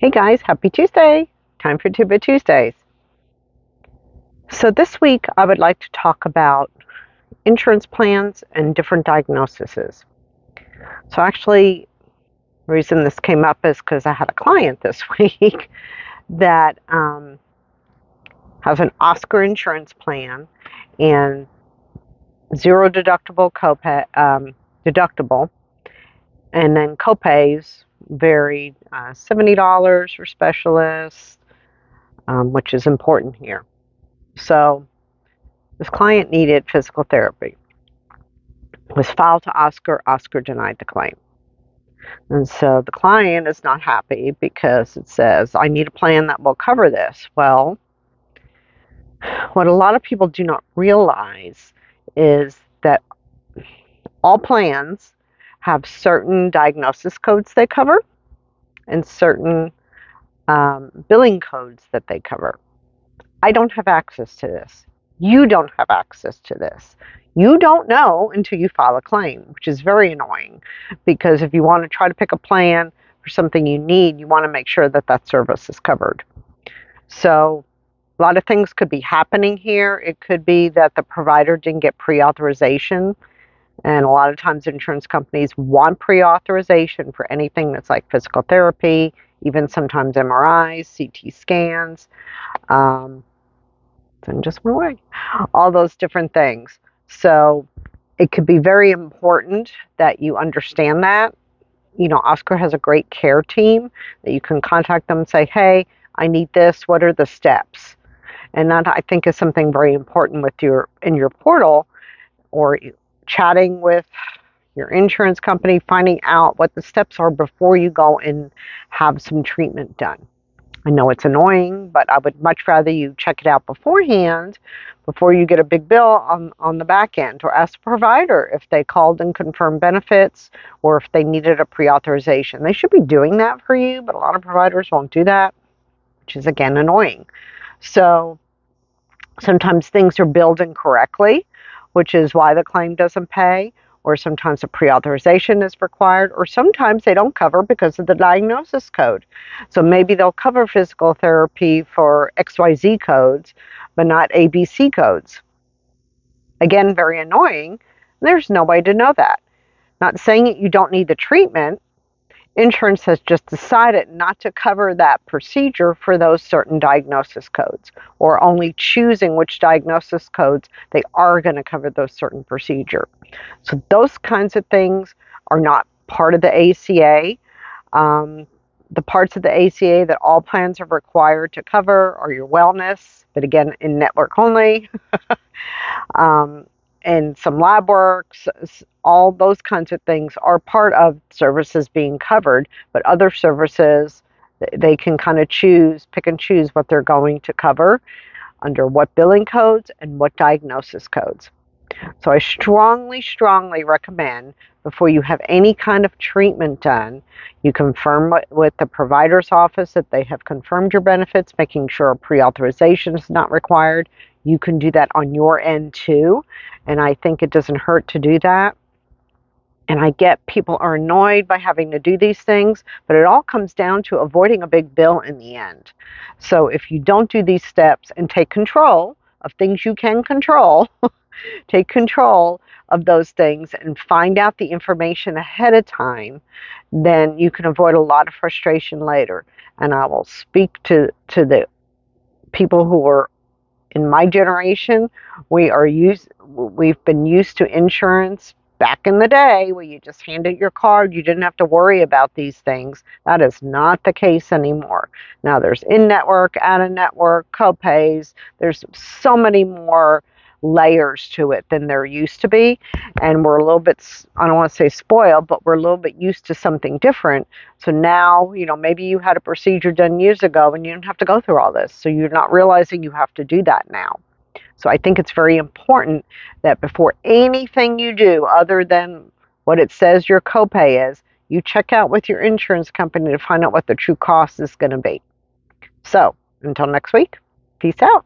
Hey guys, happy Tuesday! Time for Tuba Tuesdays. So this week I would like to talk about insurance plans and different diagnoses. So actually, the reason this came up is because I had a client this week that has an Oscar insurance plan and zero deductible copay, deductible, and then copays varied $70 for specialists, which is important here. So this client needed physical therapy. It was filed to Oscar. Oscar denied the claim. And so the client is not happy because it says, I need a plan that will cover this. Well, what a lot of people do not realize is that all plans have certain diagnosis codes they cover and certain billing codes that they cover. I don't have access to this. You don't have access to this. You don't know until you file a claim, which is very annoying because if you want to try to pick a plan for something you need, you want to make sure that that service is covered. So a lot of things could be happening here. It could be that the provider didn't get pre-authorization, and a lot of times insurance companies want pre-authorization for anything that's like physical therapy, even sometimes MRIs, CT scans. And just went away. All those different things. So it could be very important that you understand that. You know, Oscar has a great care team that you can contact them and say, hey, I need this. What are the steps? And that I think is something very important with in your portal or chatting with your insurance company, finding out what the steps are before you go and have some treatment done. I know it's annoying, but I would much rather you check it out beforehand before you get a big bill on the back end, or ask the provider if they called and confirmed benefits or if they needed a pre-authorization. They should be doing that for you, but a lot of providers won't do that, which is again annoying. So sometimes things are billed incorrectly, which is why the claim doesn't pay, or sometimes a pre-authorization is required, or sometimes they don't cover because of the diagnosis code. So maybe they'll cover physical therapy for XYZ codes, but not ABC codes. Again, very annoying. There's no way to know that. Not saying that you don't need the treatment. Insurance has just decided not to cover that procedure for those certain diagnosis codes, or only choosing which diagnosis codes they are going to cover those certain procedure. So those kinds of things are not part of the ACA. The parts of the ACA that all plans are required to cover are your wellness, but again, in network only. And some lab works, all those kinds of things are part of services being covered, but other services, they can kind of pick and choose what they're going to cover under what billing codes and what diagnosis codes. So I strongly, strongly recommend before you have any kind of treatment done, you confirm with the provider's office that they have confirmed your benefits, making sure pre-authorization is not required. You can do that on your end too, and I think it doesn't hurt to do that. And I get people are annoyed by having to do these things, but it all comes down to avoiding a big bill in the end. So if you don't do these steps and take control of things you can control, take control of those things and find out the information ahead of time, then you can avoid a lot of frustration later. And I will speak to the people who are in my generation. We've been used to insurance back in the day where you just handed your card, you didn't have to worry about these things. That is not the case anymore. Now there's in-network, out-of-network, copays. There's so many more layers to it than there used to be, and we're a little bit, I don't want to say spoiled, but we're a little bit used to something different. So now, maybe you had a procedure done years ago and you don't have to go through all this, so you're not realizing you have to do that now. So I think it's very important that before anything you do other than what it says your copay is, you check out with your insurance company to find out what the true cost is going to be. So until next week, peace out.